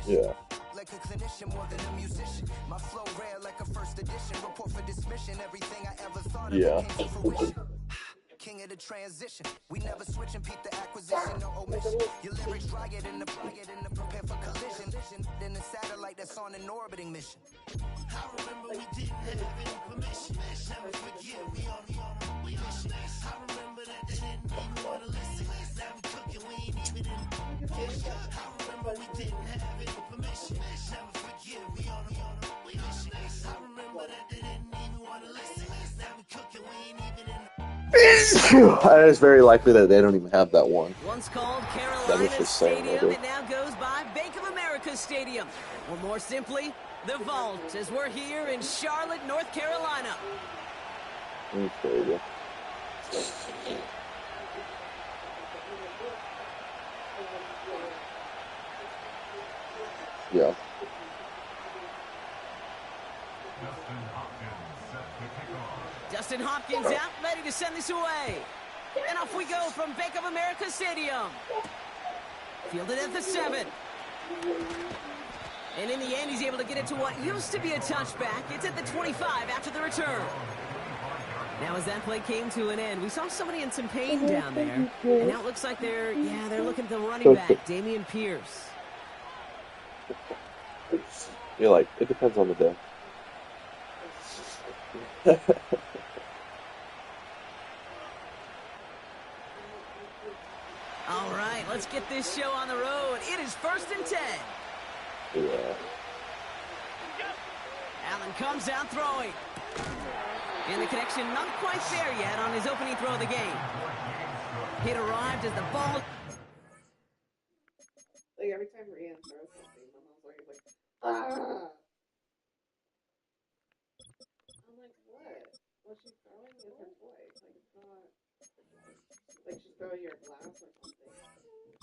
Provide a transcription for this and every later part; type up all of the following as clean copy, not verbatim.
Yeah. Like a clinician more than a musician. My flow rare like a first edition. Report for dismission. Everything I ever thought of came to fruition. King of the transition. We never switch and peep the acquisition. No omission. Your lyrics dry it in the prepare for collision. Then the satellite that's on an orbiting mission. I remember we didn't have any permission. Never forget we on we mission. I remember that they didn't even want to listen. Now we cooking, we ain't even in the kitchen. I remember we didn't have any permission. Never forget we on we mission. I remember that they didn't even want to listen. Now we cooking, we ain't even in It is very likely that they don't even have that one. Once called Carolina Stadium, it now goes by Bank of America Stadium. Or more simply, the Vault, as we're here in Charlotte, North Carolina. Okay. Yeah. Justin Hopkins out, ready to send this away. And off we go from Bank of America Stadium. Fielded at the 7. And in the end, he's able to get it to what used to be a touchback. It's at the 25 after the return. Now, as that play came to an end, we saw somebody in some pain down there. And now it looks like they're looking at the running back, Dameon Pierce. You're like, it depends on the day. All right, let's get this show on the road. It is 1st and 10. Yeah. Allen comes out throwing. And the connection not quite there yet on his opening throw of the game. Hit arrived as the ball. Like every time Rian throws something, my mom's always like, ah! I'm like, what? What she's throwing is her toy. Like, it's not, like she's throwing your glass or something.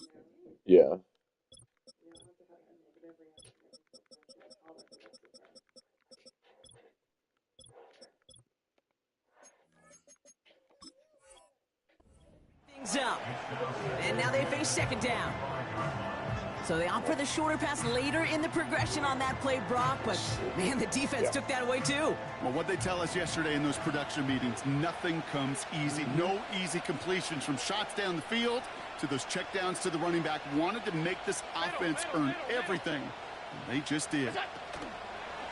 You know? Yeah. You don't have to have a negative reaction. All that the rest of her. Things up. And now they face 2nd down. So they opt for the shorter pass later in the progression on that play, Brock, but man, the defense took that away too. Well, what they tell us yesterday in those production meetings, nothing comes easy. No easy completions from shots down the field to those checkdowns to the running back. Wanted to make this offense earn everything. They just did.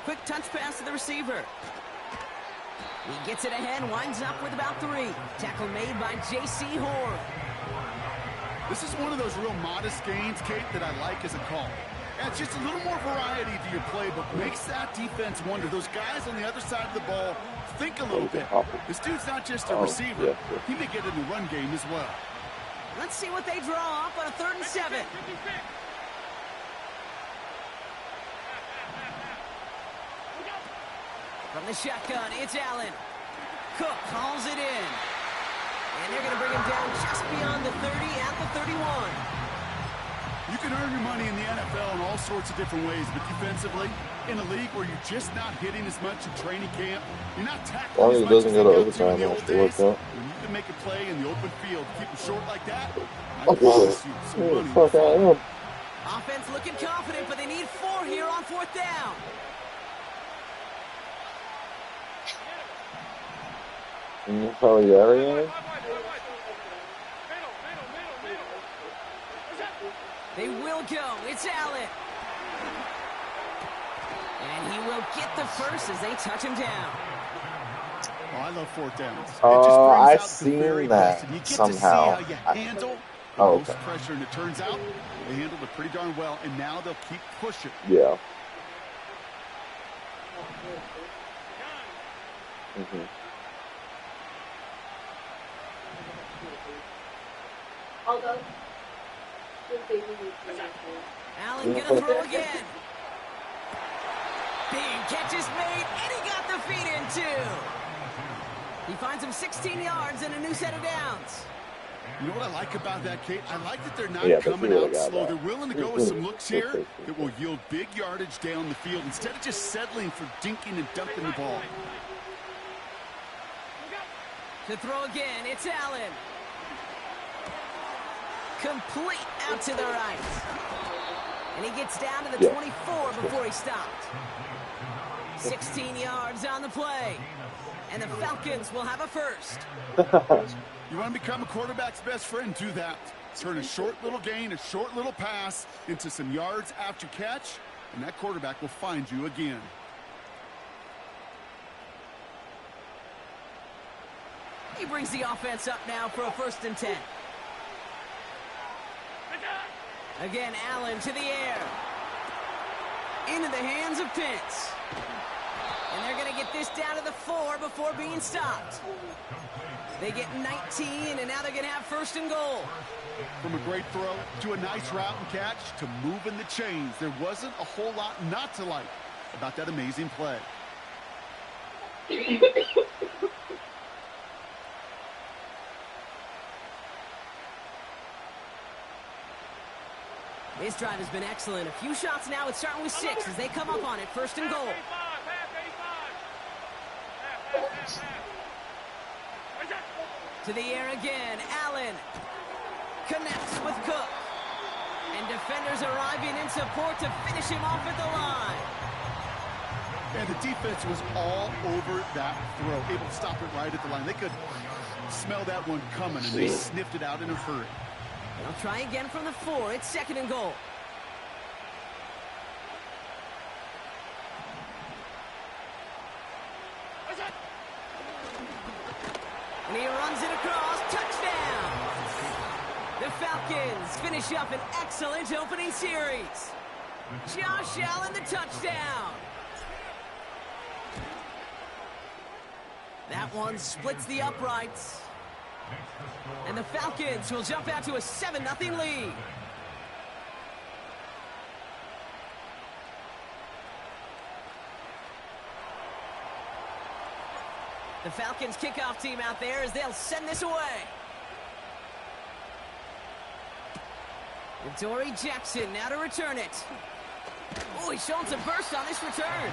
Quick touch pass to the receiver. He gets it ahead, winds up with about 3. Tackle made by J.C. Horn. This is one of those real modest gains, Kate, that I like as a call. Adds just a little more variety to your playbook. Makes that defense wonder. Those guys on the other side of the ball think a little bit. This dude's not just a receiver. He may get in the run game as well. Let's see what they draw up on a 3rd and 7. From the shotgun, it's Allen. Cook calls it in. And they're going to bring him down just beyond the 30 at the 31. You can earn your money in the NFL in all sorts of different ways, but defensively, in a league where you're just not hitting as much in training camp, you're not tackling as much as they go to in the old days. When you can make a play in the open field, keep them short like that, I promise you some money. Offense looking confident, but they need 4 here on 4th down. They will go. It's Allen. And he will get the first as they touch him down. Oh, I love 4th downs. I've seen that somehow. To see how you handle most pressure, and it turns out they handled it pretty darn well, and now they'll keep pushing. Yeah. I'll go. Allen gonna throw again. Big catch is made, and he got the feet in too. He finds him 16 yards and a new set of downs. You know what I like about that, Kate? I like that they're not coming out slow. They're willing to go with some looks here that will yield big yardage down the field instead of just settling for dinking and dunking the ball. To throw again, it's Allen. Complete out to the right. And he gets down to the 24 before he stopped. 16 yards on the play. And the Falcons will have a first. You want to become a quarterback's best friend, do that. Turn a short little gain, a short little pass into some yards after catch, and that quarterback will find you again. He brings the offense up now for a 1st and 10. Again, Allen to the air. Into the hands of Pitts. And they're going to get this down to the 4 before being stopped. They get 19, and now they're going to have 1st and goal. From a great throw to a nice route and catch to moving the chains, there wasn't a whole lot not to like about that amazing play. This drive has been excellent. A few shots now. It's starting with 6 as they come up on it. 1st and goal. To the air again. Allen connects with Cook. And defenders arriving in support to finish him off at the line. And the defense was all over that throw, able to stop it right at the line. They could smell that one coming, and they sniffed it out in a hurry. They'll try again from the 4. It's 2nd and goal. And he runs it across. Touchdown! The Falcons finish up an excellent opening series. Josh Allen, the touchdown. That one splits the uprights. And the Falcons will jump out to a 7-0 lead. The Falcons kickoff team out there as they'll send this away. Dory Jackson now to return it. Oh, he's showing some burst on this return.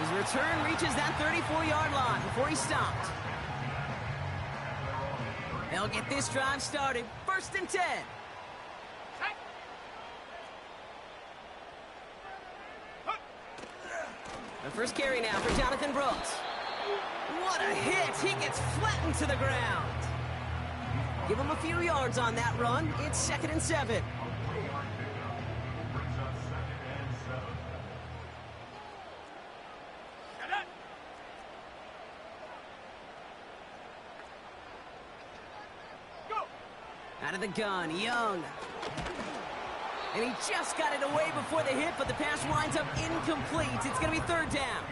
His return reaches that 34-yard line before he stopped. They'll get this drive started. 1st and 10. The first carry now for Jonathan Brooks. What a hit! He gets flattened to the ground. Give him a few yards on that run. It's 2nd and 7. Out of the gun, Young. And he just got it away before the hit, but the pass winds up incomplete. It's going to be 3rd down.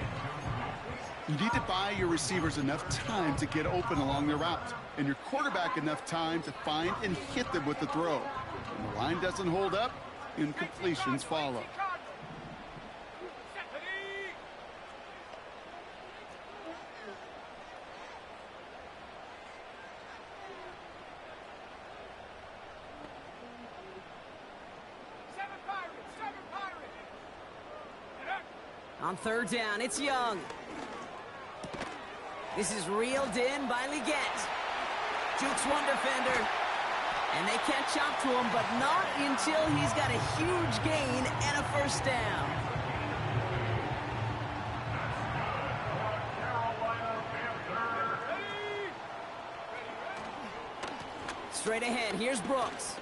You need to buy your receivers enough time to get open along their route, and your quarterback enough time to find and hit them with the throw. When the line doesn't hold up, incompletions follow. On 3rd down, it's Young. This is reeled in by Leggett. Jukes one defender. And they catch up to him, but not until he's got a huge gain and a 1st down. Straight ahead, here's Brooks.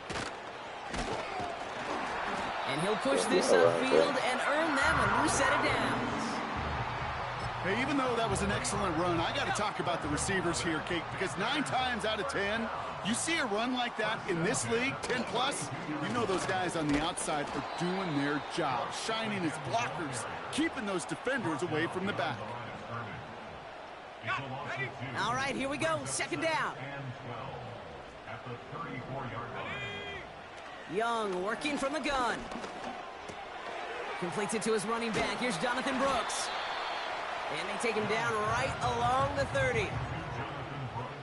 And he'll push this upfield and earn them a new set of downs. Hey, even though that was an excellent run, I got to talk about the receivers here, Kate, because 9 times out of 10, you see a run like that in this league, 10+, you know those guys on the outside are doing their job, shining as blockers, keeping those defenders away from the back. All right, here we go. 2nd down. Young working from the gun. Completes it to his running back. Here's Jonathan Brooks. And they take him down right along the 30.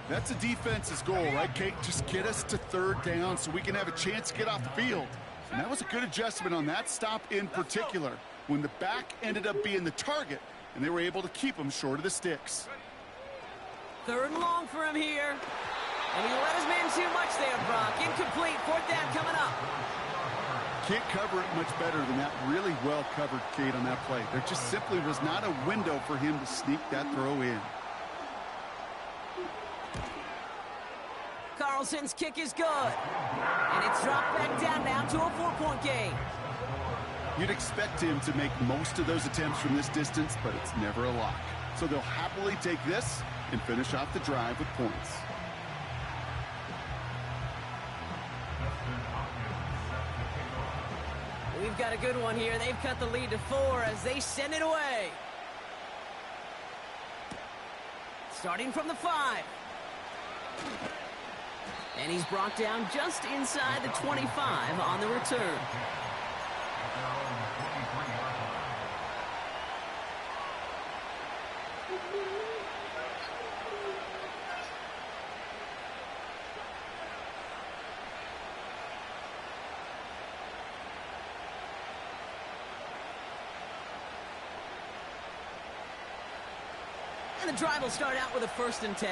That's a defense's goal, right, Kate? Just get us to 3rd down so we can have a chance to get off the field. And that was a good adjustment on that stop in particular, when the back ended up being the target, and they were able to keep him short of the sticks. 3rd and long for him here. And he let his man too much there, Brock. Incomplete. Fourth down coming up. Can't cover it much better than that. Really well covered, Kate, on that play. There just simply was not a window for him to sneak that throw in. Carlson's kick is good. And it's dropped back down now to a 4-point game. You'd expect him to make most of those attempts from this distance, but it's never a lock. So they'll happily take this and finish off the drive with points. We've got a good one here. They've cut the lead to 4 as they send it away. Starting from the 5. And he's brought down just inside the 25 on the return. And the drive will start out with a 1st and 10.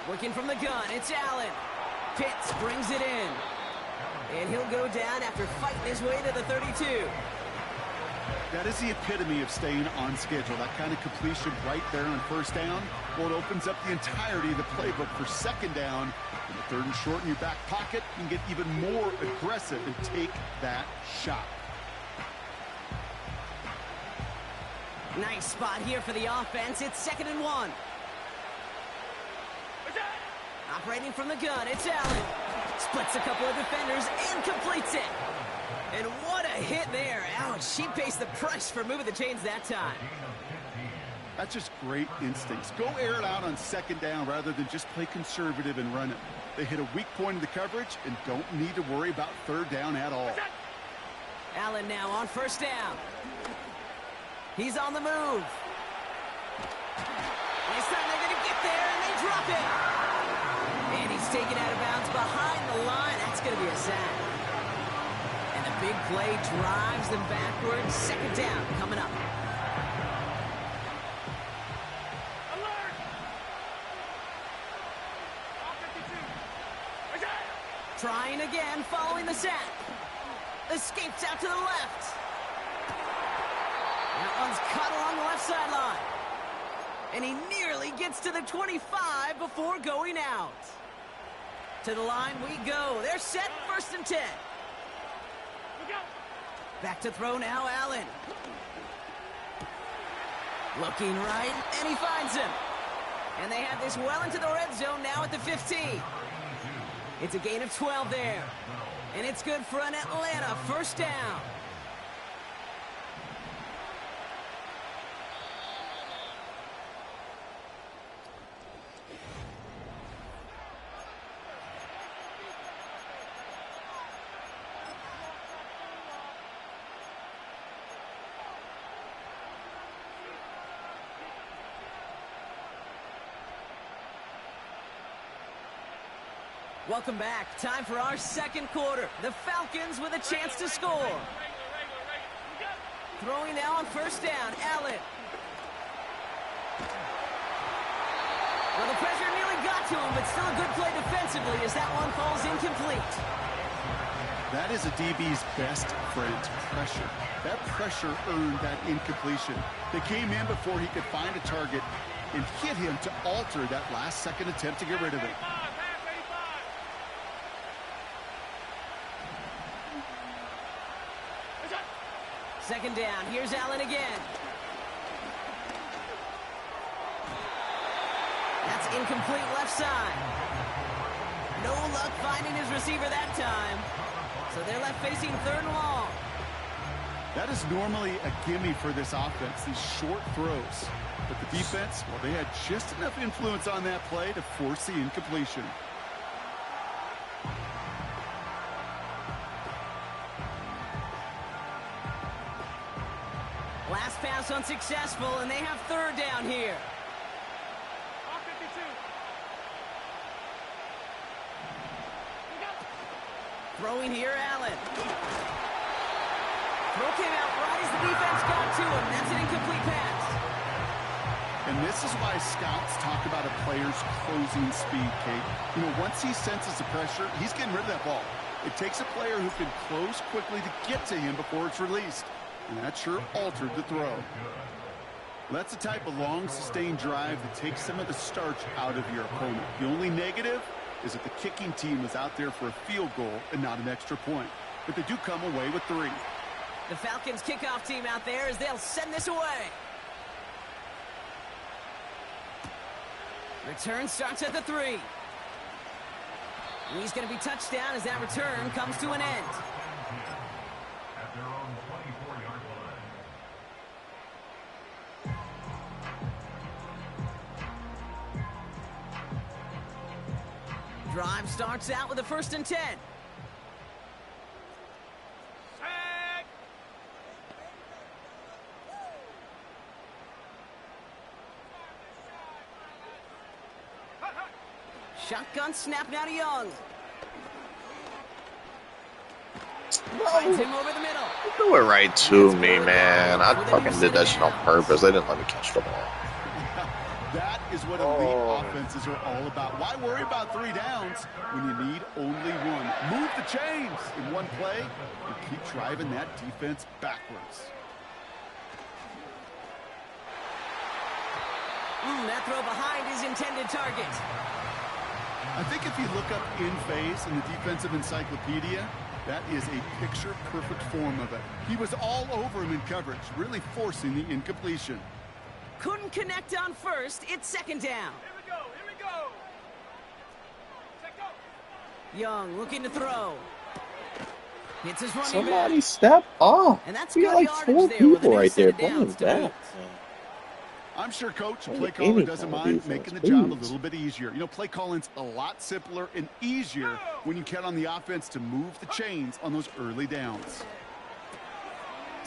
Working from the gun, it's Allen. Pitts brings it in. And he'll go down after fighting his way to the 32. That is the epitome of staying on schedule. That kind of completion right there on 1st down. Well, it opens up the entirety of the playbook for 2nd down. In the 3rd and short in your back pocket, you can get even more aggressive and take that shot. Nice spot here for the offense. It's 2nd and 1. Operating from the gun, it's Allen. Splits a couple of defenders and completes it. And what a hit there. Ouch, she paced the price for moving the chains that time. That's just great instincts. Go air it out on 2nd down rather than just play conservative and run it. They hit a weak point in the coverage and don't need to worry about 3rd down at all. Allen now on 1st down. He's on the move. This time they're going to get there, and they drop it. And he's taken out of bounds behind the line. That's going to be a sack. And the big play drives them backwards. 2nd down coming up. Alert! Trying again, following the sack. Escapes out to the left. That one's cut along the left sideline. And he nearly gets to the 25 before going out. To the line we go. They're set, 1st and 10. Back to throw now, Allen. Looking right, and he finds him. And they have this well into the red zone now at the 15. It's a gain of 12 there. And it's good for an Atlanta 1st down. Welcome back. Time for our 2nd quarter. The Falcons with a chance to score. Throwing now on 1st down, Allen. Well, the pressure nearly got to him, but still a good play defensively as that one falls incomplete. That is a DB's best friend, pressure. That pressure earned that incompletion. They came in before he could find a target and hit him to alter that last-second attempt to get rid of it. 2nd down. Here's Allen again. That's incomplete left side. No luck finding his receiver that time. So they're left facing 3rd and long. That is normally a gimme for this offense, these short throws. But the defense, well, they had just enough influence on that play to force the incompletion. Last pass unsuccessful, and they have 3rd down here. Throwing here, Allen. Throw came out right as the defense got to him. That's an incomplete pass. And this is why scouts talk about a player's closing speed, Kate. You know, once he senses the pressure, he's getting rid of that ball. It takes a player who can close quickly to get to him before it's released. And that sure altered the throw. Well, that's the type of long, sustained drive that takes some of the starch out of your opponent. The only negative is that the kicking team is out there for a field goal and not an extra point. But they do come away with 3. The Falcons kickoff team out there as they'll send this away. Return starts at the 3. And he's going to be touchdown as that return comes to an end. Drive starts out with a 1st and 10. Shotgun snap now to Young. Finds him over the middle. Do it right to me, man. I fucking did that shit on purpose. They didn't let me catch the ball. That is what elite offenses are all about. Why worry about 3 downs when you need only 1? Move the chains in one play and keep driving that defense backwards. That throw behind his intended target. I think if you look up in phase in the defensive encyclopedia, that is a picture-perfect form of it. He was all over him in coverage, really forcing the incompletion. Couldn't connect on 1st. It's 2nd down. Here we go. Here we go. Check go. Young looking to throw. Hits his running Somebody back. step off. And that's We got good like yardage 4 there with people a right there set of playing downs to back. boot. I'm sure Coach and Only play caller any doesn't kind of mind defense, making the job a please. little bit easier. You know, play calling's a lot simpler and easier when you count on the offense to move the chains on those early downs.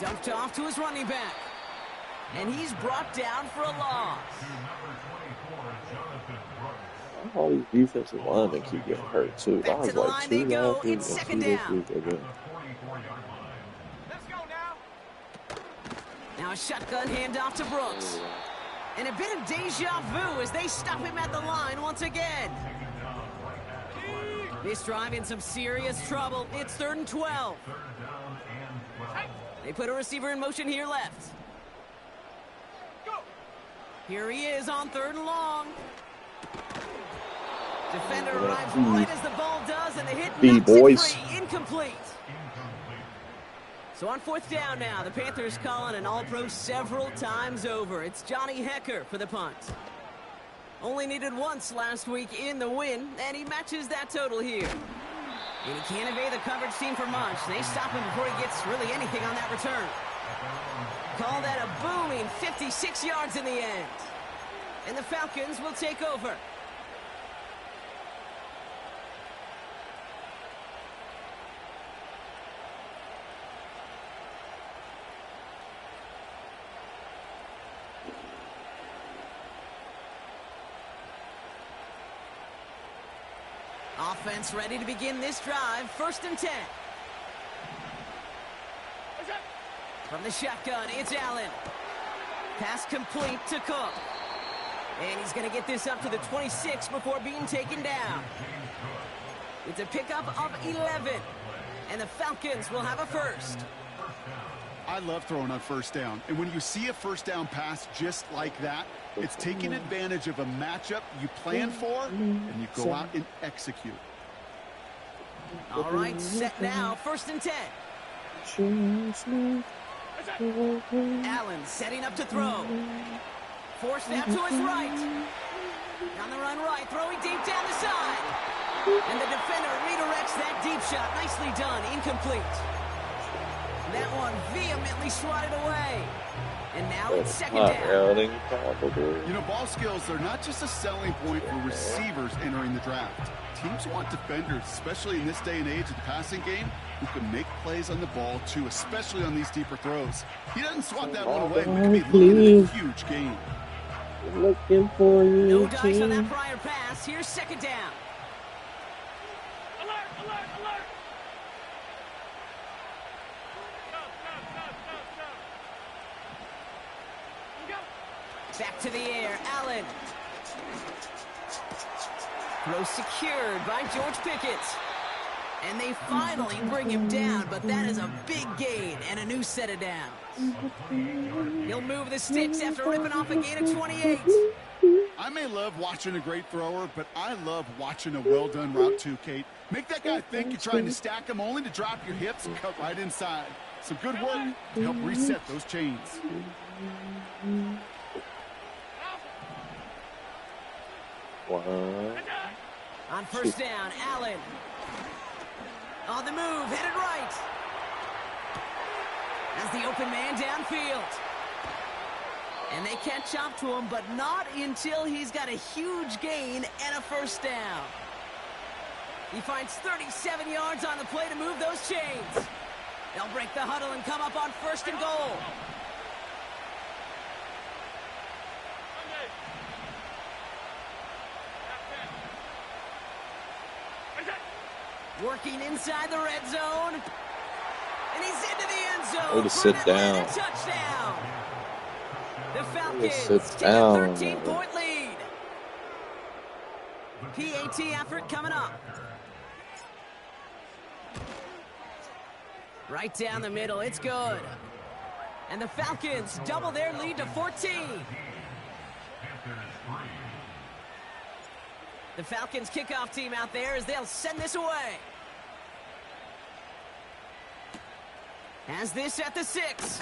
Dumped off to his running back. And he's brought down for a loss. All these defensive linemen keep getting hurt too. Back I was to the like line 2 they go. last week It's and 2nd 2 this down. week again. Let's go now. Now a shotgun handoff to Brooks. And a bit of deja vu as they stop him at the line once again. This drive in some serious trouble. It's 3rd and 12. They put a receiver in motion here left. Here he is on 3rd and long. Defender arrives right as the ball does, and the hit knocks it free. Incomplete. So on 4th down now, the Panthers calling an all-pro several times over. It's Johnny Hecker for the punt. Only needed once last week in the win, and he matches that total here. And he can't evade the coverage team for much. They stop him before he gets really anything on that return. Call that a booming 56 yards in the end. And the Falcons will take over. Offense ready to begin this drive. 1st and 10. From the shotgun, it's Allen. Pass complete to Cook. And he's going to get this up to the 26 before being taken down. It's a pickup of 11. And the Falcons will have a 1st. I love throwing on 1st down. And when you see a 1st down pass just like that, it's taking advantage of a matchup you plan for, and you go out and execute. All right, set now. 1st and 10. Allen setting up to throw. Forced out to his right. Down the run right, throwing deep down the side. And the defender redirects that deep shot. Nicely done, incomplete. That one vehemently swatted away. And now it's 2nd down. You know, ball skills, they're not just a selling point for receivers entering the draft. Teams want defenders, especially in this day and age of the passing game, who can make plays on the ball, too, especially on these deeper throws. He doesn't swat that one away. We could be looking at a huge game. Looking for you. No dice on that prior pass. Here's 2nd down. Alert, alert, alert. Go, go, go, go, go. Back to the air, Allen. Throw secured by George Pickett. And they finally bring him down, but that is a big gain and a new set of downs. He'll move the sticks after ripping off a gain of 28. I may love watching a great thrower, but I love watching a well-done route too, Kate. Make that guy think you're trying to stack him only to drop your hips and cut right inside. Some good work to help reset those chains. On first down, Allen. On the move, headed right. As the open man downfield. And they catch up to him, but not until he's got a huge gain and a first down. He finds 37 yards on the play to move those chains. They'll break the huddle and come up on first and goal. Working inside the red zone. And he's into the end zone. Way to sit down. Touchdown. The Falcons sit take down. a 13-point lead. PAT effort coming up. Right down the middle. It's good. And the Falcons double their lead to 14. The Falcons kickoff team out there as they'll send this away. Has this at the 6.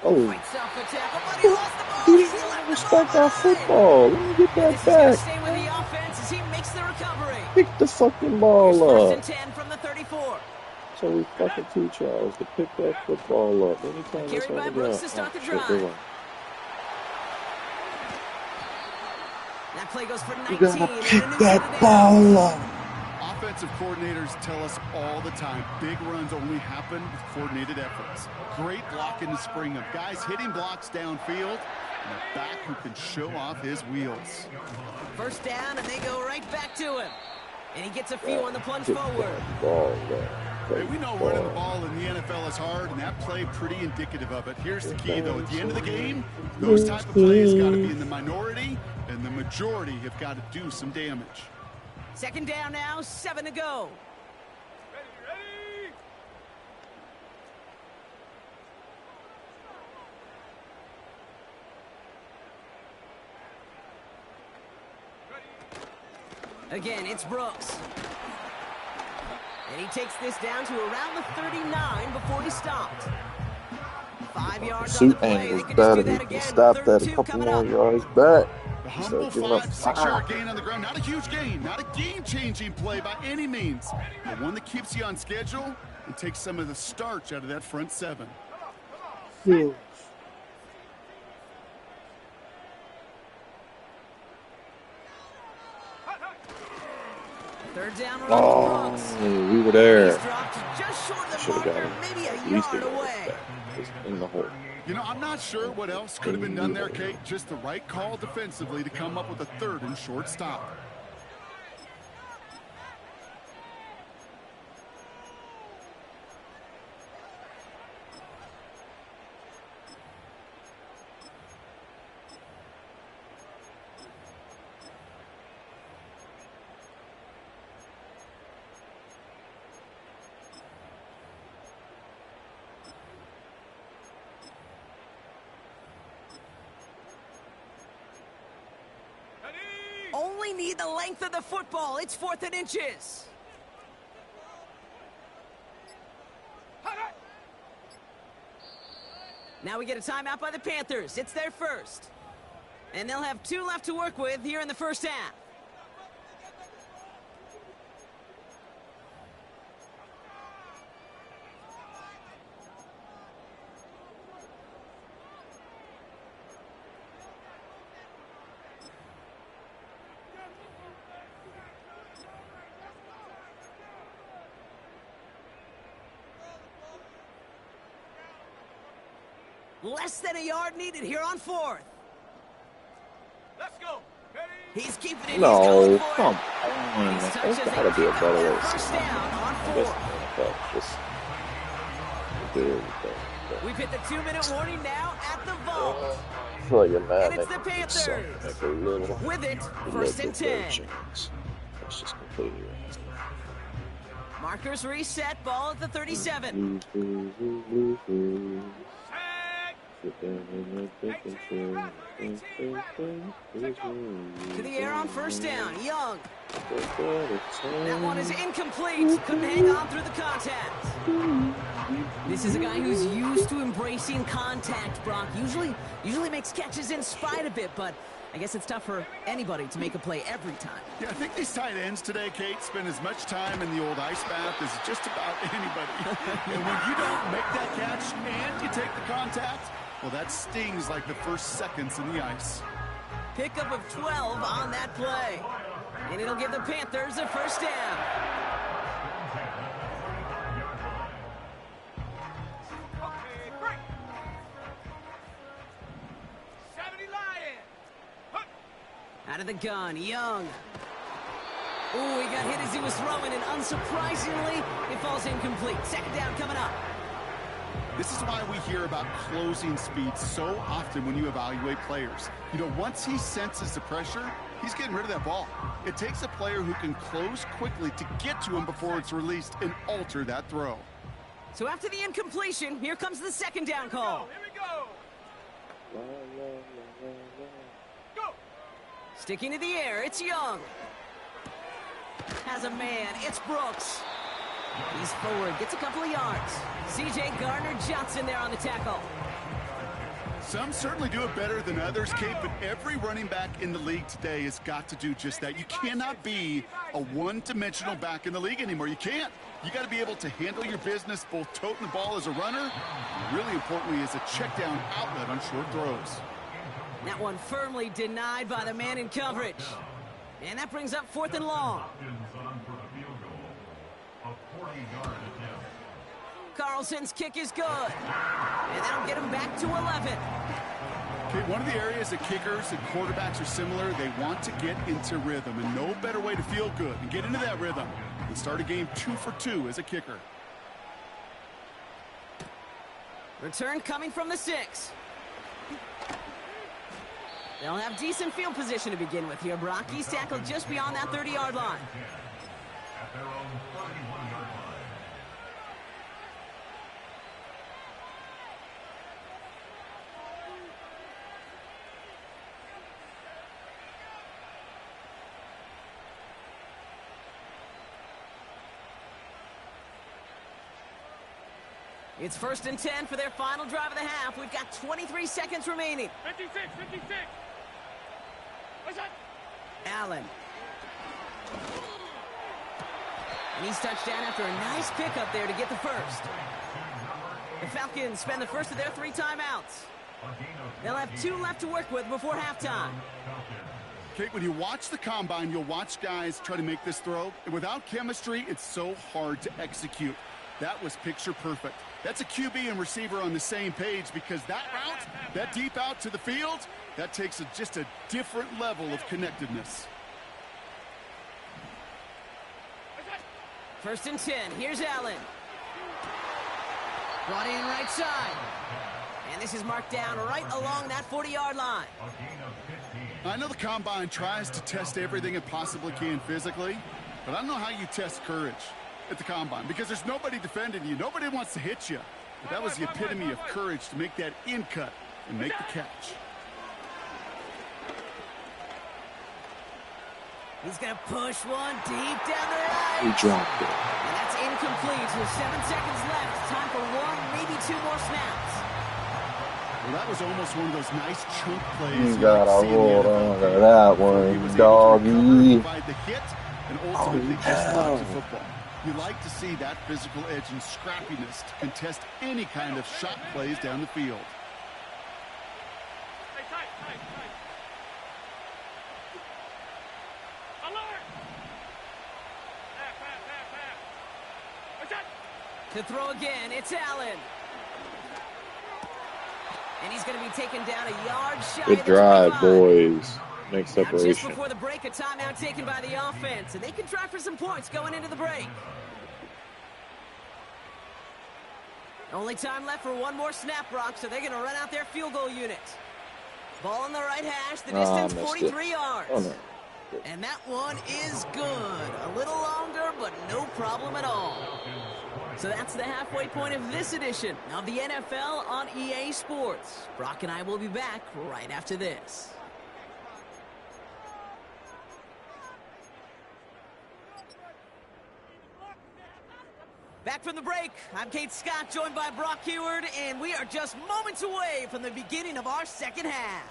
Oh, Fights off the tackle, but he lost the ball. he He didn't left the respect ball our behind. football. Let me get This that is going to back. stay with the offense as he makes the recovery. Pick the fucking Here's ball first up. and 10 from the 34. So we fucking teach y'all is to pick that football up anytime Carried it's on by the Brooks ground. to start the shit, drive. they won. That play goes for 19. You gotta and a pick new that set of ball downs. up. Offensive coordinators tell us all the time, big runs only happen with coordinated efforts. Great block in the spring of guys hitting blocks downfield and a back who can show off his wheels. First down, and they go right back to him. And he gets a few on the plunge forward. Ball Hey, we know running the ball in the NFL is hard, and that play pretty indicative of it. Here's the key, though. At the end of the game, those type of plays got to be in the minority, and the majority have got to do some damage. Second down now, 7 to go. Ready. Again, it's Brooks. And he takes this down to around the 39 before he stopped. 5 yards on the Suit play. angles They can just better. do He that can again. stop Third that and a 2 couple coming more up. yards back. The Start humble giving up 5-6-yard gain on the ground. Not a huge gain, not a game-changing play by any means, but one that keeps you on schedule and takes some of the starch out of that front 7. Third down, Oh, Brooks. we were there. He's dropped just short of the Should have got marker, him. maybe At a least yard it was away. back. Just in the hole. You know, I'm not sure what else could have been done there, Kate. Just the right call defensively to come up with a 3rd and short stop. Only need the length of the football. It's 4th and inches. Now we get a timeout by the Panthers. It's their first. And they'll have 2 left to work with here in the first half. Less than a yard needed here on 4th. Let's go. Ready. He's keeping it. No, He's going for come it. on. These There's touches, gotta they be a pick better up way their to first see it. down on I guess 4th. the NFL just there we go. We've hit the 2-minute warning now at the vault. I feel like you're mad. And it's the Panthers. With it, first and 10. That's just completely right. Markers reset, ball at the 37. To the air on first down, Young. That one is incomplete. Couldn't hang on through the contact. This is a guy who's used to embracing contact, Brock. Usually makes catches in spite of it, but I guess it's tough for anybody to make a play every time. Yeah, I think these tight ends today, Kate, spend as much time in the old ice bath as just about anybody. And when you don't make that catch and you take the contact, well, that stings like the first seconds in the ice. Pickup of 12 on that play. And it'll give the Panthers a first down. Out of the gun, Young. Ooh, he got hit as he was throwing, and unsurprisingly, it falls incomplete. Second down coming up. This is why we hear about closing speed so often when you evaluate players. You know, once he senses the pressure, he's getting rid of that ball. It takes a player who can close quickly to get to him before it's released and alter that throw. So after the incompletion, here comes the second down call. Here we go. Sticking to the air, it's Young. Has a man, it's Brooks. He's forward, gets a couple of yards. C.J. Gardner-Johnson there on the tackle. Some certainly do it better than others, Kate, but every running back in the league today has got to do just that. You cannot be a one-dimensional back in the league anymore. You can't. You got to be able to handle your business, both toting the ball as a runner, and really importantly, as a check-down outlet on short throws. That one firmly denied by the man in coverage. And that brings up 4th and long. Carlson's kick is good. And that'll get him back to 11. Okay, one of the areas that kickers and quarterbacks are similar, they want to get into rhythm. And no better way to feel good and get into that rhythm than start a game 2 for 2 as a kicker. Return coming from the 6. They'll have decent field position to begin with here, Brock. He's tackled just beyond that 30-yard line. It's 1st and 10 for their final drive of the half. We've got 23 seconds remaining. 56. What's that? Allen. And he's touched down after a nice pickup there to get the first. The Falcons spend the first of their 3 timeouts. They'll have 2 left to work with before halftime. Kate, when you watch the combine, you'll watch guys try to make this throw. And without chemistry, it's so hard to execute. That was picture perfect. That's a QB and receiver on the same page, because that route, that deep out to the field, that takes just a different level of connectedness. 1st and 10. Here's Allen. Brought in right side. And this is marked down right along that 40-yard line. I know the combine tries to test everything it possibly can physically, but I don't know how you test courage at the combine, because there's nobody defending you. Nobody wants to hit you. But that was the epitome of courage to make that in cut and make the catch. He's going to push one deep down the right. He dropped it. And that's incomplete. So 7 seconds left. Time for 1, maybe 2 more snaps. Well, that was almost one of those nice chunk plays. You got a hold on to that one, doggy. The hit and ultimately just stops the football. You like to see that physical edge and scrappiness to contest any kind of shot plays down the field. Hey, tight. Alert! Pass. What's that? To throw again, it's Allen. And he's going to be taken down a yard shy. Good drive, boys. Make Now, just separation. before the break, a timeout taken by the offense, and they can try for some points going into the break. Only time left for one more snap, Brock, so they're going to run out their field goal unit. Ball on the right hash, the distance 43 yards. Oh, no. And that one is good. A little longer, but no problem at all. So that's the halfway point of this edition of the NFL on EA Sports. Brock and I will be back right after this. Back from the break, I'm Kate Scott, joined by Brock Heward, and we are just moments away from the beginning of our second half.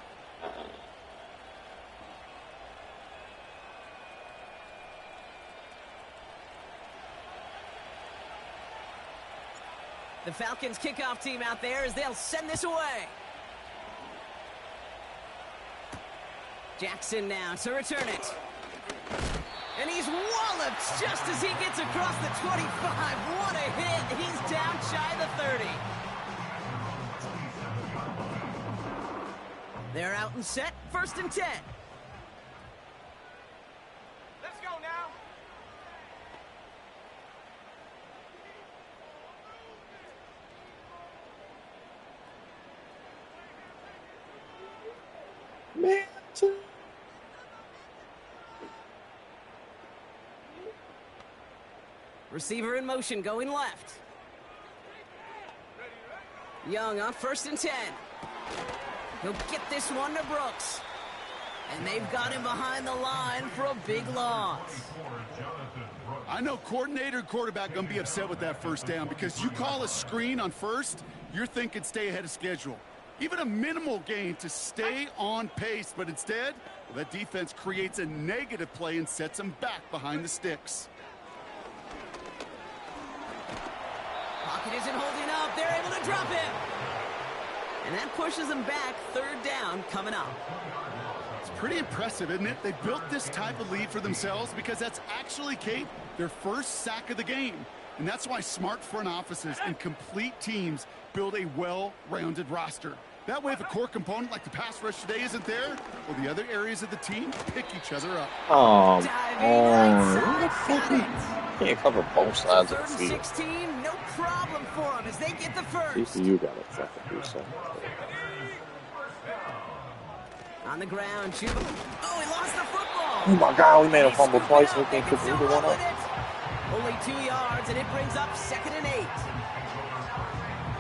The Falcons kickoff team out there as they'll send this away. Jackson now to return it. And he's walloped just as he gets across the 25. What a hit. He's down shy of the 30. They're out and set. 1st and 10. Let's go now. Man, Receiver in motion, going left. Young on 1st and 10. He'll get this one to Brooks. And they've got him behind the line for a big loss. I know coordinator and quarterback going to be upset with that 1st down because you call a screen on 1st, you're thinking stay ahead of schedule. Even a minimal gain to stay on pace, but instead, well, that defense creates a negative play and sets them back behind the sticks. Pocket isn't holding up. They're able to drop him. And that pushes them back. 3rd down coming up. It's pretty impressive, isn't it? They built this type of lead for themselves because that's actually, Kate, their 1st sack of the game. And that's why smart front offices and complete teams build a well-rounded roster. That way, if a core component like the pass rush today isn't there, well, the other areas of the team pick each other up. Can't cover both sides of the 3rd and field. 16, no problem for them as they get the 1st. TCU got it fucking do something. On the ground, Chuba. Oh, he lost the football. Oh my God, we made a He fumble scooped twice. it We up. can't They pick can either still one run up. with it. Only 2 yards, and it brings up 2nd and 8.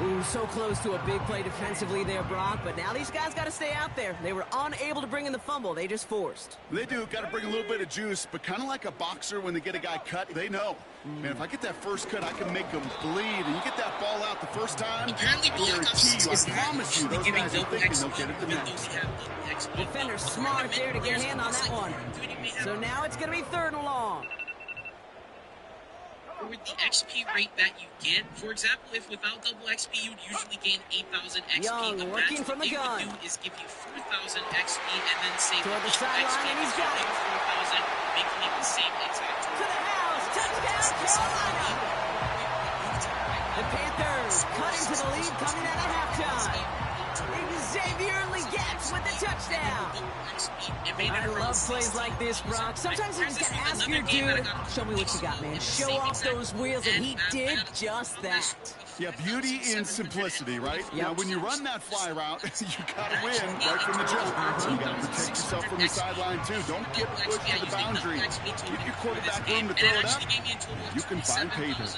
Ooh, so close to a big play defensively there, Brock. But now these guys got to stay out there. They were unable to bring in the fumble. They just forced. They do. Got to bring a little bit of juice, but kind of like a boxer when they get a guy cut, they know. Man, if I get that 1st cut, I can make them bleed. And you get that ball out the 1st time, Apparently, I guarantee you, I promise you, those giving guys are double thinking XP, they'll get it the even next. though we have double XP. Defender smart there to get a hand on that one. So now it's going to be 3rd and long. With the XP rate that you get, for example, if without double XP, you'd usually gain 8,000 XP. Young, the working max from the they gun. would do is give you 4,000 XP and then save Toward the XP, sideline, and he's got it. 4,000, making it the same exact To total. the house. Touchdown, Carolina. The Panthers cut into the lead coming out of halftime. Xavier Legette with the touchdown. I love plays like this, Brock. Sometimes you just gotta ask your dude, show me what you got, man. Show off those wheels, and he did just that. Yeah, beauty in simplicity, right? Yep. Now, when you run that fly route, you got to win right from the jump. You got to protect yourself from the sideline, too. Don't get pushed to the boundary. Give your quarterback room to throw it up. You can find pay dirt.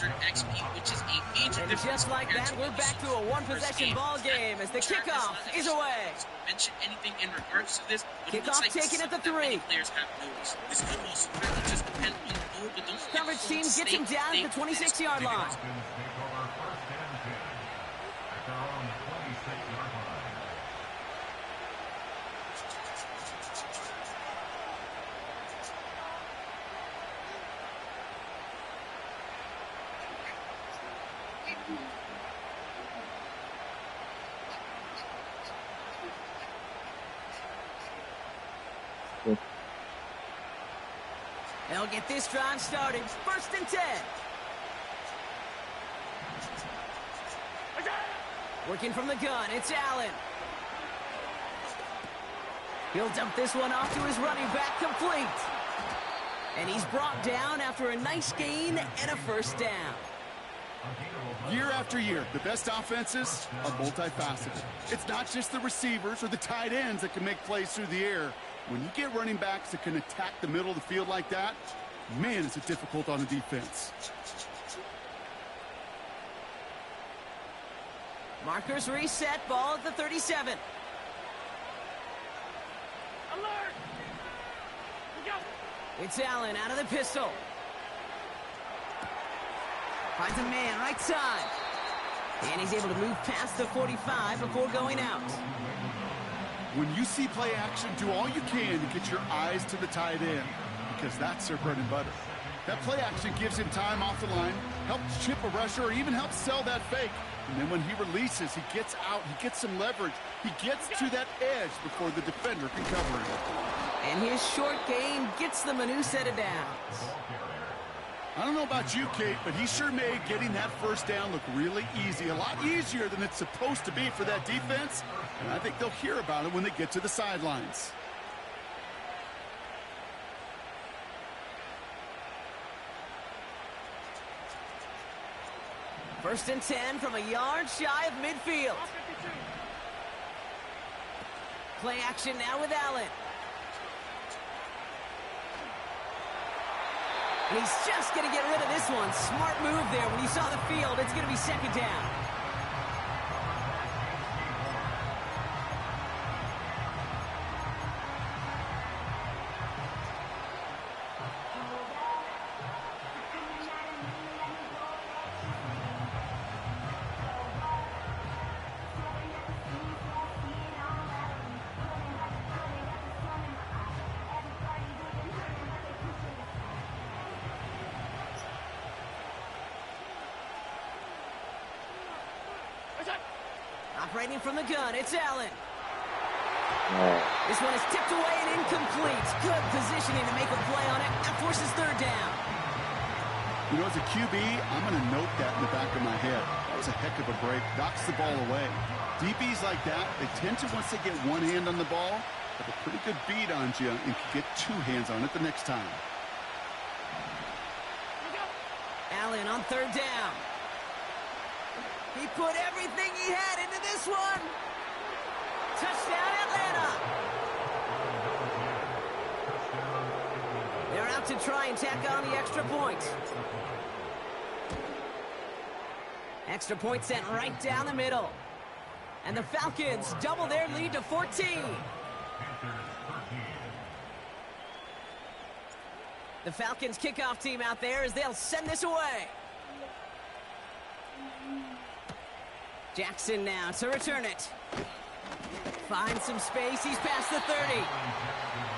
And just like that, we're back to a one-possession ball game as the kickoff is away. Mention anything in regards to this, but it Kickoff looks like taken at the that many 3. players have goals. This could most certainly just depend on the goal, but don't forget Coverage team Florida gets him State, down they at the 26-yard line. They'll get this drive started. 1st and 10. Working from the gun, it's Allen. He'll dump this one off to his running back, complete. And he's brought down after a nice gain and a 1st down. Year after year, the best offenses are multifaceted. It's not just the receivers or the tight ends that can make plays through the air. When you get running backs that can attack the middle of the field like that, man, is it difficult on the defense. Markers reset, ball at the 37. Alert! Go! It's Allen out of the pistol. Finds a man right side. And he's able to move past the 45 before going out. When you see play action, do all you can to get your eyes to the tight end, because that's their bread and butter. That play action gives him time off the line, helps chip a rusher, or even helps sell that fake. And then when he releases, he gets out, he gets some leverage. He gets to that edge before the defender can cover him. And his short gain gets them a new set of downs. I don't know about you, Kate, but he sure made getting that first down look really easy. A lot easier than it's supposed to be for that defense. And I think they'll hear about it when they get to the sidelines. First and 10 from a yard shy of midfield. Play action now with Allen. And he's just going to get rid of this one. Smart move there. When he saw the field, it's going to be second down. Operating from the gun, it's Allen. This one is tipped away and incomplete. Good positioning to make a play on it. That forces third down. You know, as a QB, I'm going to note that in the back of my head. That was a heck of a break. Knocks the ball away. DBs like that, they tend to, once they get one hand on the ball, have a pretty good beat on you and can get two hands on it the next time. Allen on third down. He put everything he had into this one. Touchdown, Atlanta. They're out to try and tack on the extra point. Extra point sent right down the middle. And the Falcons double their lead to 14. The Falcons kickoff team out there as they'll send this away. Jackson now to return it. Finds some space. He's past the 30.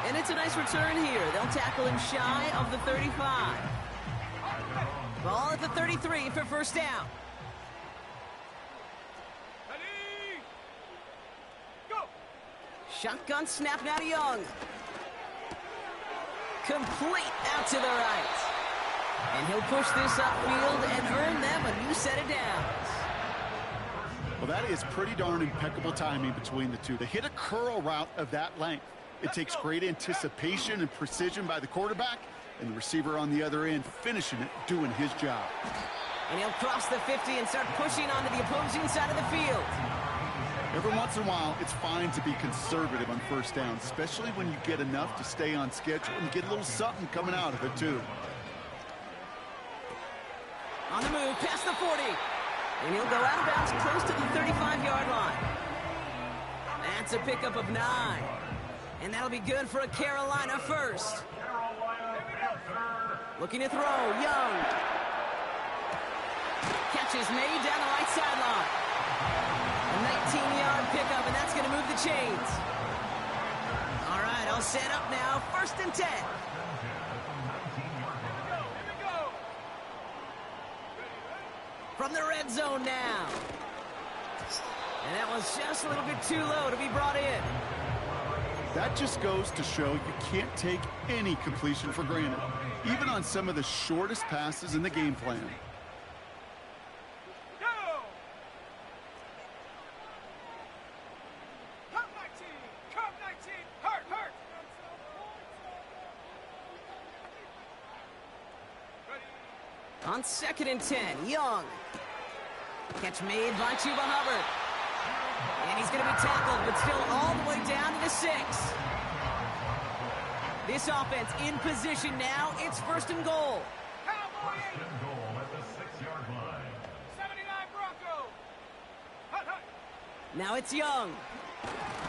And it's a nice return here. They'll tackle him shy of the 35. Ball at the 33 for first down. Ready? Go! Shotgun snap now to Young. Complete out to the right. And he'll push this upfield and earn them a new set of downs. Well, that is pretty darn impeccable timing between the two. They hit a curl route of that length. It takes great anticipation and precision by the quarterback, and the receiver on the other end finishing it, doing his job. And he'll cross the 50 and start pushing onto the opposing side of the field. Every once in a while, it's fine to be conservative on first down, especially when you get enough to stay on schedule and get a little something coming out of it, too. On the move, past the 40. And he'll go out of bounds close to the 35-yard line. That's a pickup of 9. And that'll be good for a Carolina first. Looking to throw, Young. Catch is made down the right sideline. A 19-yard pickup, and that's going to move the chains. All right, all set up now. First and 10. From the red zone now. And that was just a little bit too low to be brought in. That just goes to show you can't take any completion for granted, even on some of the shortest passes in the game plan. Go! Curve 19! Curve 19! Hurt! Hurt! Ready? On 2nd and 10, Young. Catch made by Chuba Hubbard. And he's going to be tackled, but still all the way down to the 6. This offense in position now. It's 1st and goal. Cowboy 8. 79 Bronco. Hut, hut. Now it's Young.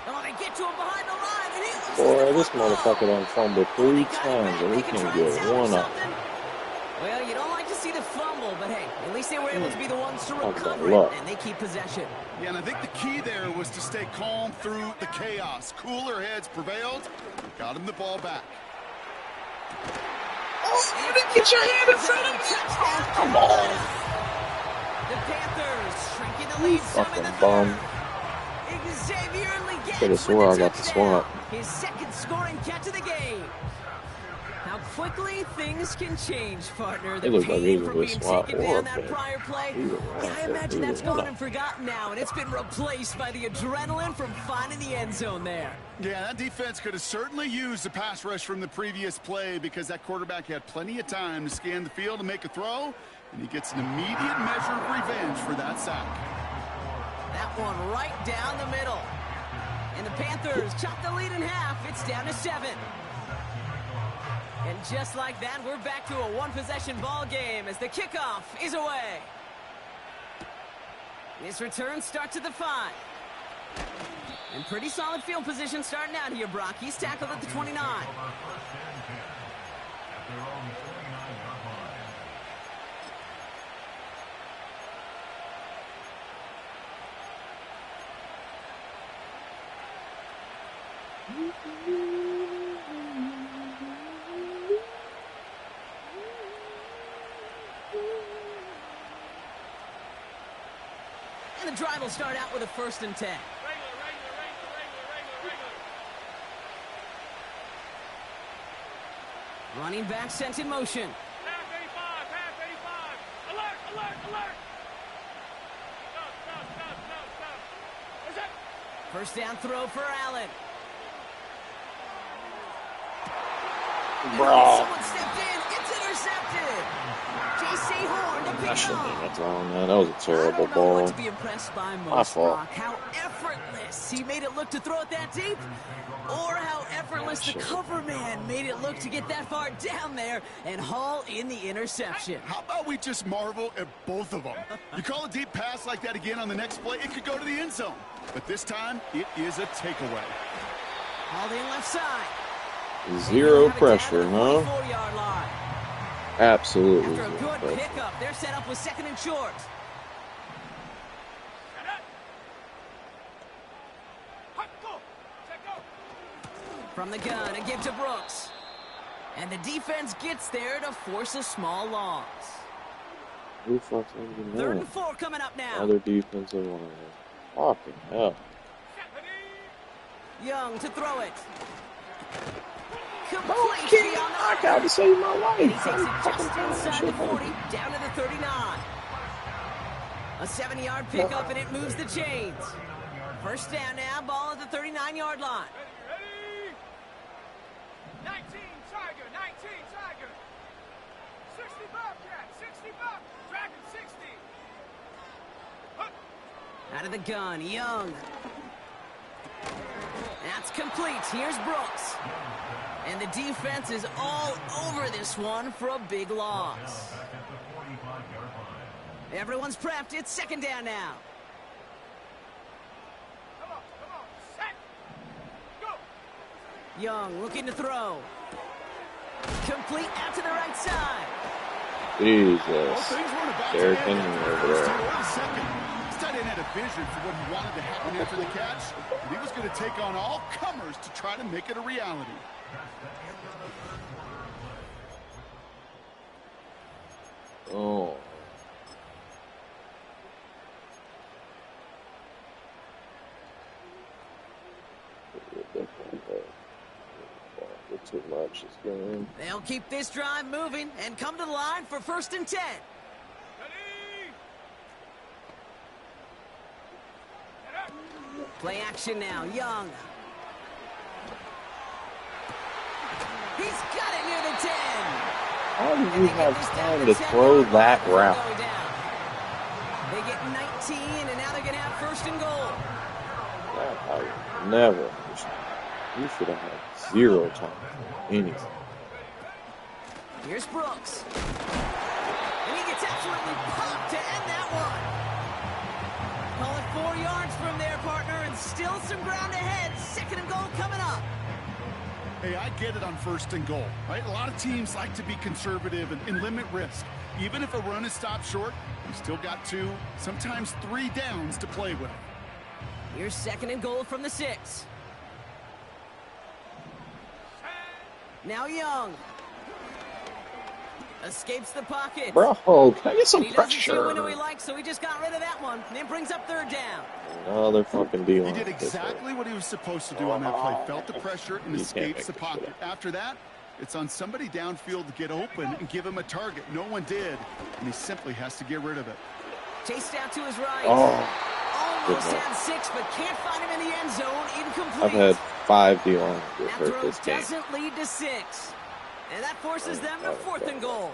Oh, they get to him behind the line, and he loses Boy, the this football. motherfucker done fumbled 3 times, and he can't get one up. Well, you don't like to see the fumble, but hey, at least they were able to be the ones to recover luck. it, and they keep possession. Yeah, and I think the key there was to stay calm through the chaos. Cooler heads prevailed. Got him the ball back. Oh, you didn't get your hand in front of me. Oh, come on. The Panthers shrinking the lead some in the Fucking bum. third. Xavier Legette Could have swore I got the swat. His 2nd scoring catch of the game. How quickly things can change, partner. The It looked like he pain was from with being swat taken or down that pick. prior play. Either Yeah, I one. imagine that's Either gone one. and forgotten now, and it's been replaced by the adrenaline from finding the end zone there. Yeah, that defense could have certainly used the pass rush from the previous play because that quarterback had plenty of time to scan the field and make a throw, and he gets an immediate measure of revenge for that sack. That one right down the middle. And the Panthers chop the lead in half. It's down to 7. And just like that, we're back to a one-possession ball game as the kickoff is away. This return starts at the 5. And pretty solid field position starting out here, Brock. He's tackled at the 29. And the drive will start out with a 1st and 10. Running back sent in motion. Half 85. Alert, alert, alert. Stop. Is it? First down throw for Allen. Bro. Someone stepped in. It's intercepted. J.C. Horn to pick I shouldn't up. have thrown that. That was a terrible I don't know ball. what to be impressed by My most, fault. Brock. How effortless he made it look to throw it that deep, or how effortless the cover man made it look to get that far down there and haul in the interception. How about we just marvel at both of them? You call a deep pass like that again on the next play, it could go to the end zone. But this time, it is a takeaway. Hauled in left side. Zero pressure, huh? 4-yard line. Absolutely After a zero good pressure. pickup, they're set up with 2nd and short. From the gun, a give to Brooks. And the defense gets there to force a small loss. Who fucks even 3rd that? and 4 coming up now. Other defensive line. Fucking hell. Young to throw it. Oh, Complete Kenny, beyond the I got to save my life. And he takes it I'm just fucking inside shit. the 40, down to the 39. A 7-yard pickup, and it moves the chains. First down now, ball at the 39-yard line. Ready? 19 Tiger, 19 Tiger. 60 Bobcat, 60 Bob, Dragon 60. Out of the gun, Young. That's complete. Here's Brooks. And the defense is all over this one for a big loss. Everyone's prepped. It's 2nd down now. Come on, set, go. Young looking to throw. Complete out to the right side. Jesus. Well, things weren't about to Derrick end Henry after the over first there. or the second. This tight end had a vision for what he wanted to happen after the catch, and he was going to take on all comers to try to make it a reality. Oh. Too much this game. They'll keep this drive moving and come to the line for 1st and 10. Ready? Play action now. Young. He's got it near the 10. How do you have time to throw that route? They get 19, and now they're going to have first and goal. I never. You should have had 0 time. Anything. Here's Brooks. And he gets absolutely popped to end that one. Call it 4 yards from there, partner, and still some ground ahead. Second and goal coming up. Hey, I get it on first and goal, right? A lot of teams like to be conservative and limit risk. Even if a run is stopped short, you still got 2, sometimes 3 downs to play with. Here's second and goal from the 6. Now Young. Escapes the pocket. Bro, can I get some pressure? He doesn't see a pressure? window he likes, so he just got rid of that one. And then brings up third down. Another fucking deal. He did exactly what he was supposed to do on that play. Felt the pressure and escapes the pocket. After that, it's on somebody downfield to get open and give him a target. No one did, and he simply has to get rid of it. Chased out to his right. Oh, almost had 6, but can't find him in the end zone. Incomplete. I've had 5 D-lines get that hurt throw this game. doesn't lead to 6. And that forces them to fourth and goal.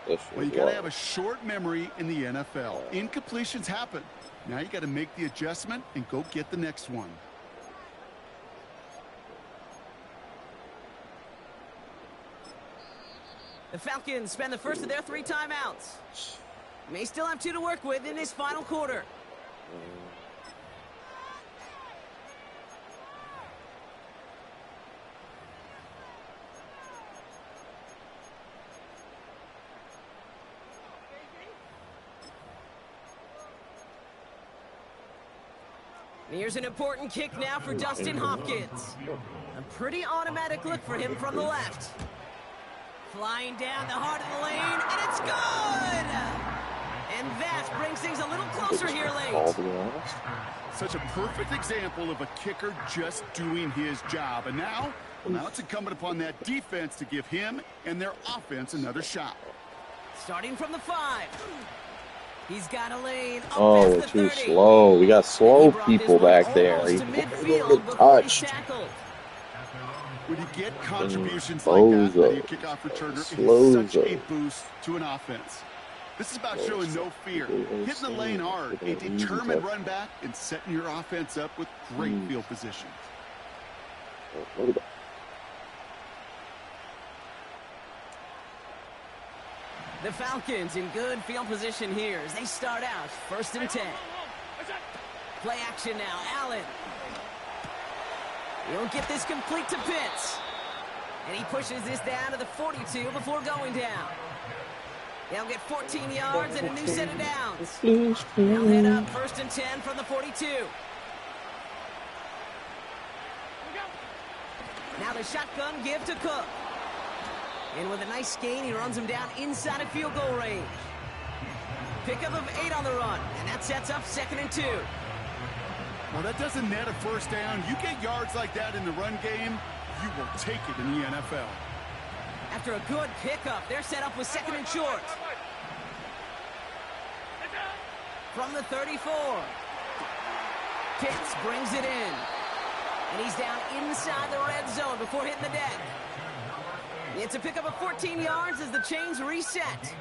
Well, you got to have a short memory in the NFL. Incompletions happen. Now you got to make the adjustment and go get the next one. The Falcons spend the first of their 3 timeouts. May still have 2 to work with in this final quarter. Here's an important kick now for Dustin Hopkins. A pretty automatic look for him from the left. Flying down the heart of the lane, and it's good! And that brings things a little closer here late. Such a perfect example of a kicker just doing his job. And now it's incumbent upon that defense to give him and their offense another shot. Starting from the 5. He's got a lane. Oh, we're too slow. We got slow people back there. He get touched. When you get contributions like that, the kickoff returner, it's such a boost to an offense. This is about showing no fear, hitting the lane hard, a determined run back, and setting your offense up with great field position. The Falcons in good field position here as they start out first and 10. Play action now, Allen. He'll get this complete to Pitts. And he pushes this down to the 42 before going down. They'll get 14 yards and a new set of downs. They'll head up first and 10 from the 42. Now the shotgun give to Cook. And with a nice gain, he runs him down inside of field goal range. Pickup of 8 on the run, and that sets up second and 2. Well, that doesn't net a first down. You get yards like that in the run game, you will take it in the NFL. After a good pickup, they're set up with second and short. From the 34. Pitts brings it in. And he's down inside the red zone before hitting the deck. It's a pickup of 14 yards as the chains reset.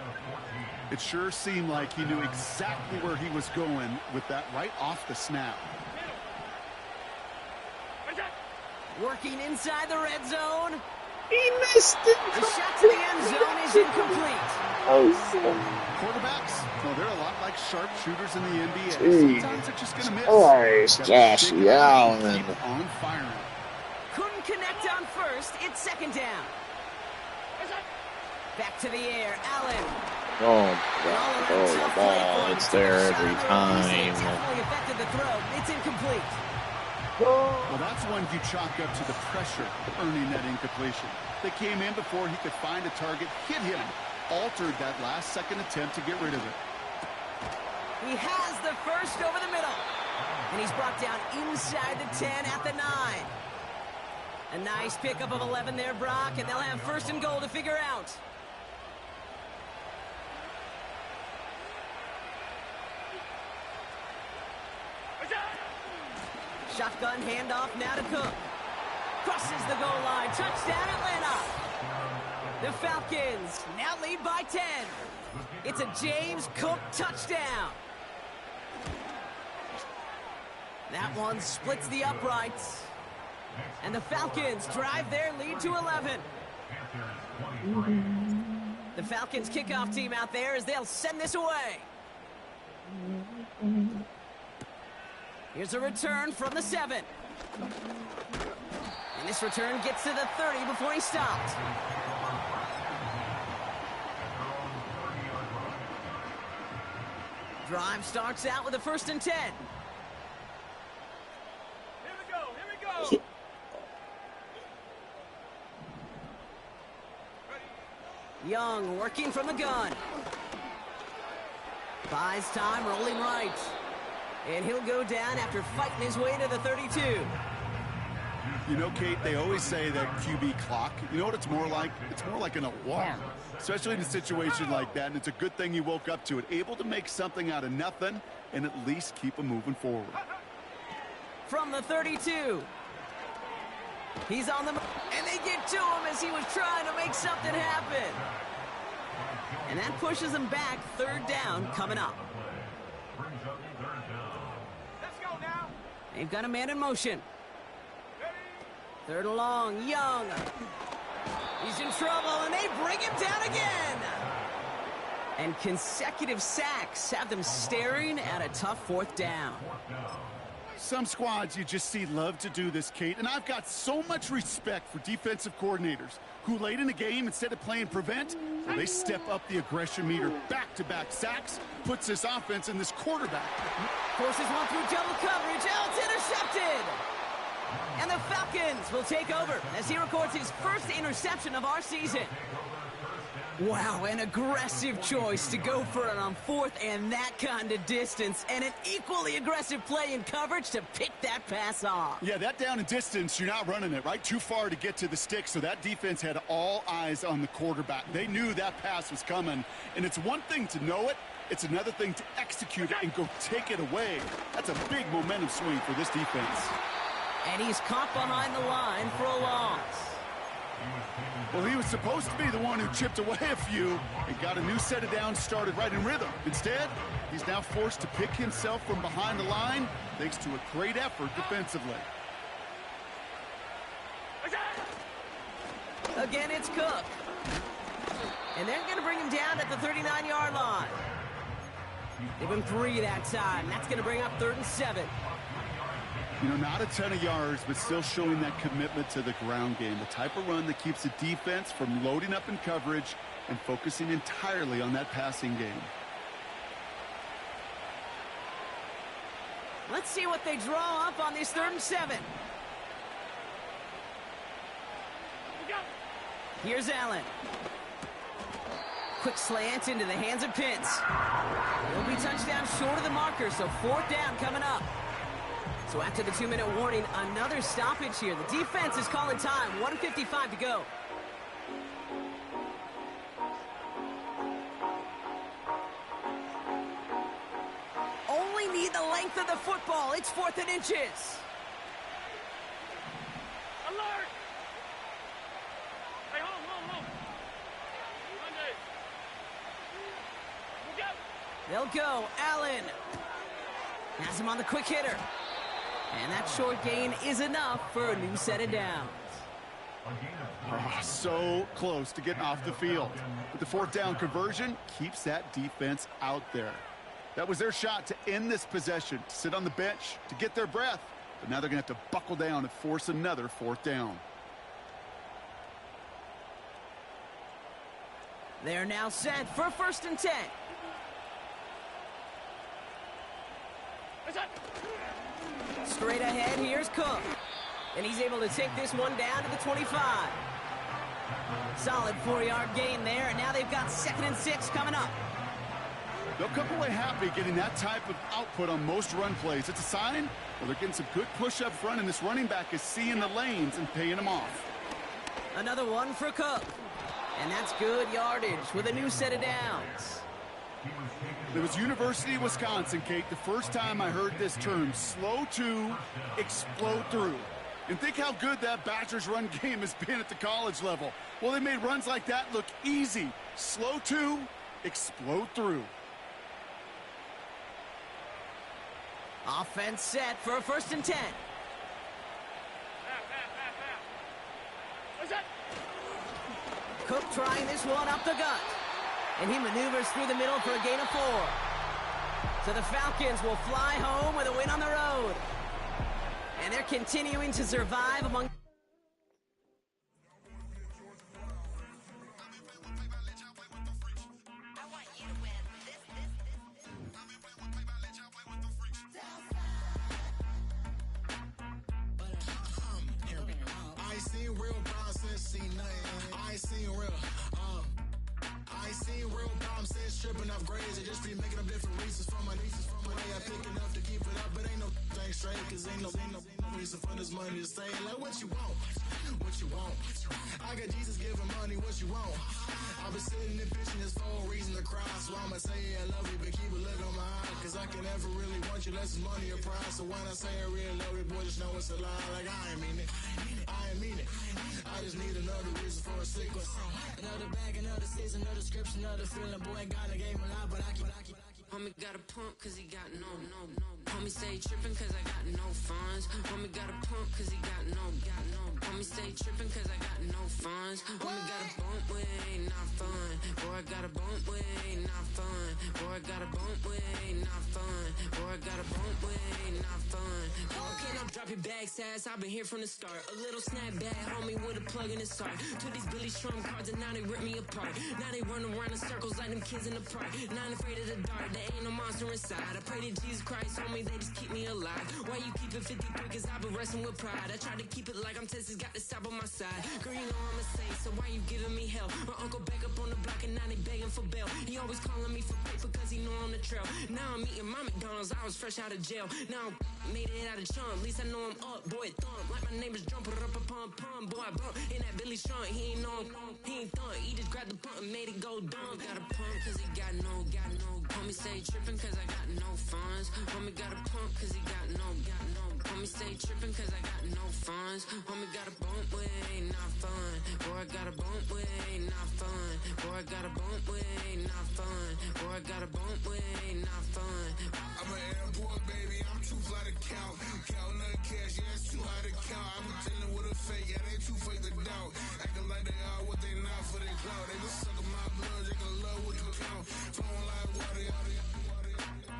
It sure seemed like he knew exactly where he was going with that right off the snap. Working inside the red zone. He missed it. The shot to the end zone is incomplete. Quarterbacks, well, they're a lot like sharpshooters in the NBA. Sometimes they're just going to miss. Christ, Josh Allen. Keep on firing. Couldn't connect on first. It's second down. Back to the air, Allen. Oh, God. Oh, the ball. It's there every time. Definitely affected the throw. It's incomplete. Well, that's one you chalk up to the pressure earning that incompletion. They came in before he could find a target, hit him, altered that last-second attempt to get rid of it. He has the first over the middle. And he's brought down inside the 10 at the 9. A nice pickup of 11 there, Brock, and they'll have first and goal to figure out. Shotgun handoff now to Cook. Crosses the goal line. Touchdown, Atlanta. The Falcons now lead by 10. It's a James Cook touchdown. That one splits the uprights. And the Falcons drive their lead to 11. The Falcons kickoff team out there as they'll send this away. Here's a return from the 7. And this return gets to the 30 before he stopped. Drive starts out with a 1st and 10. Here we go, here we go. Young working from the gun. Buys time, rolling right. And he'll go down after fighting his way to the 32. You know, Kate, they always say that QB clock, you know what it's more like? It's more like an alarm, especially in a situation like that. And it's a good thing you woke up to it, able to make something out of nothing and at least keep them moving forward. From the 32. He's on the move, and they get to him as he was trying to make something happen. And that pushes him back. 3rd down coming up. Let's go now. They've got a man in motion. 3rd and long, Young. He's in trouble, and they bring him down again. And consecutive sacks have them staring at a tough 4th down. Some squads you just see love to do this, Kate, and I've got so much respect for defensive coordinators who late in the game, instead of playing prevent, they step up the aggression meter. Back-to-back sacks puts this offense in this quarterback. Forces one through double coverage. Oh, it's intercepted. And the Falcons will take over as he records his 1st interception of our season. Wow, an aggressive choice to go for it on 4th and that kind of distance, and an equally aggressive play in coverage to pick that pass off. Yeah, that down and distance, you're not running it, right? Too far to get to the stick, so that defense had all eyes on the quarterback. They knew that pass was coming, and it's one thing to know it, it's another thing to execute it and go take it away. That's a big momentum swing for this defense. And he's caught behind the line for a loss. Well, he was supposed to be the one who chipped away a few and got a new set of downs started right in rhythm. Instead, he's now forced to pick himself from behind the line thanks to a great effort defensively. Again, it's Cook. And they're going to bring him down at the 39-yard line. They've been 3 that time. That's going to bring up 3rd and 7. You know, not a ton of yards, but still showing that commitment to the ground game. The type of run that keeps the defense from loading up in coverage and focusing entirely on that passing game. Let's see what they draw up on this 3rd and 7. Here's Allen. Quick slant into the hands of Pitts. He'll be touchdown short of the marker, so 4th down coming up. So after the 2-minute warning, another stoppage here. The defense is calling time. 1:55 to go. Only need the length of the football. It's 4th and inches. Alert! Hey, hold. Monday. They'll go. Allen has him on the quick hitter. And that short gain is enough for a new set of downs. Oh, so close to getting off the field. But the 4th down conversion keeps that defense out there. That was their shot to end this possession, to sit on the bench, to get their breath. But now they're going to have to buckle down and force another 4th down. They're now set for 1st and 10. Straight ahead, here's Cook. And he's able to take this one down to the 25. Solid 4-yard gain there, and now they've got 2nd and 6 coming up. They'll come away happy getting that type of output on most run plays. It's a sign, well, they're getting some good push up front, and this running back is seeing the lanes and paying them off. Another one for Cook. And that's good yardage with a new set of downs. It was University of Wisconsin, Kate, the first time I heard this term, slow to explode through. And think how good that Badgers run game has been at the college level. Well, they made runs like that look easy. Slow to, explode through. Offense set for a 1st and 10. Cook trying this one up the gut. And he maneuvers through the middle for a gain of 4. So the Falcons will fly home with a win on the road. And they're continuing to survive among... I ain't seen real process, see nothing. I ain't seen real, I ain't seen real problems since tripping off grades. I just be making up different reasons for my nieces. From my way I pick enough to keep it up, but ain't no thing straight, cause ain't no reason for this money to stay. Like what you want, what you want. I got Jesus giving money, what you want. I've been sitting and pitching this for a reason to cry. So I'ma say I love you, but keep a look on my eye. Cause I can never really want you less than money or pride. So when I say I really love you, boy, just know it's a lie. Like I ain't mean it, I ain't mean it. I just need another reason for a sequence. Another bag, another season, another description, another feeling. Boy, God, I gave him a lot, but I keep. Homie got a pump cause he got no. Homie stay tripping cause I got no funds. Homie got a pump cause he got no. Homie stay tripping cause I got no funds. Homie got a bump with ain't not fun. Boy, I got a bump with ain't not fun. Boy, I got a bump with ain't not fun. Boy, I got a bump with ain't not fun. Boy, can I drop your bag, sass? I've been here from the start. A little snapback, homie, with a plug in his heart. Took these Billy Strum cards and now they rip me apart. Now they run around in circles like them kids in the park. Not afraid of the dark, there ain't no monster inside. I pray to Jesus Christ, homie, they just keep me alive. Why you keep it 53? Cause I've been wrestling with pride. I try to keep it like I'm Texas, got the stop on my side. Girl, you know I'm a saint, so why you giving me hell? My uncle back up on the block and now they begging for bail. He always calling me for paper cause he know I'm the trail. Now I'm eating my McDonald's, I was fresh out of jail. Now I'm made it out of chunk, at least I know I'm up. Boy, thump, like my neighbor's jumping up a pum. Boy, I bump in that Billy Strong, he ain't know, he ain't thump. He just grabbed the pump and made it go dumb. Got a pump cause he got no. Homie stay tripping cause I got no funds. Homie got a pump cause he got no. Homie stay tripping cause I got no funds. Homie got a bump with ain't not fun. Boy, I got a bump with ain't not fun. Boy, I got a bump with ain't not fun. Boy, I got a bump with ain't not fun. I'm an airport baby, I'm too fly to count. Counting the cash, yeah, it's too high to count. I'm dealing with a fake, yeah, they too fake to doubt. Acting like they are what they not for their clout. They been sucking my blood, they can love what you count. Flowing like water,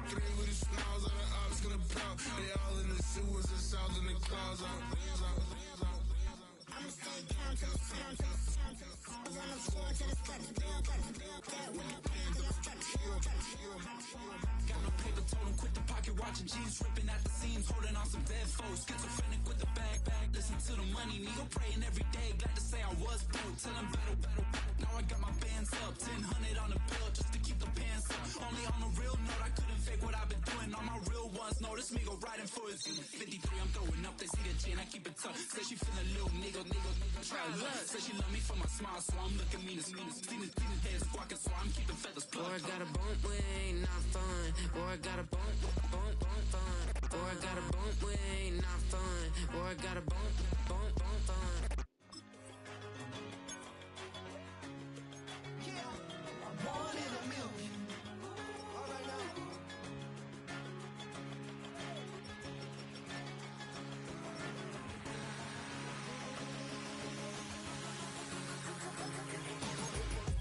three with the smiles on the ops gonna pout. They all in the sewers and south in the clouds. I'ma stay down to the sound, to the sound, to the sound. On the floor to the steps, build that one plan to the stretch. Got no paper, told him quit the pocket, watching jeans ripping at the seams, holding on some dead foes. Schizophrenic with the bag, listen to the money, nigga praying every day. Glad to say I was broke, tell him battle. Now I got my bands up, 1000 on the bill just to keep the pants up. Only on a real note, I couldn't fake what I've been doing. All my real ones know this me go riding for his 53. I'm throwing up, they see the chain, I keep it tough. Say she feeling little nigga, try love. Say she love me for my smile, so I'm looking mean as Seen his head squawking, so I'm keeping feathers plucked. Boy, I got a bump with ain't not fun. Boy, I got a bump fun. Boy, I got a bump with ain't not fun. Boy, I got a bump fun. One in a million. All right now.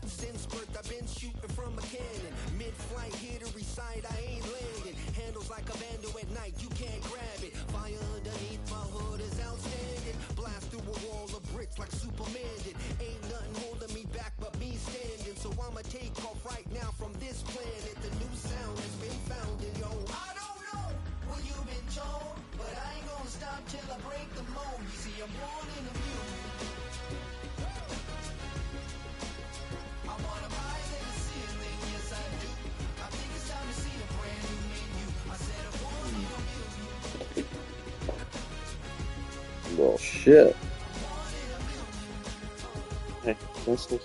Since birth, I've been shooting from a cannon. Mid-flight, here to recite, I ain't landing. Handles like a vandal at night, you can't grab it. Fire underneath my hood is outstanding. Blast through a wall of bricks like Superman did. Ain't nothing holding me back but me standing. So I'ma take off right now from this planet. The new sound has been founded, yo. I don't know what you've been told, but I ain't gonna stop till I break the mold. You see, I'm born in a mule. I wanna rise in the ceiling, yes I do. I think it's time to see a brand new menu. I said I'm born in a mule. Well, shit. Hey, what's this?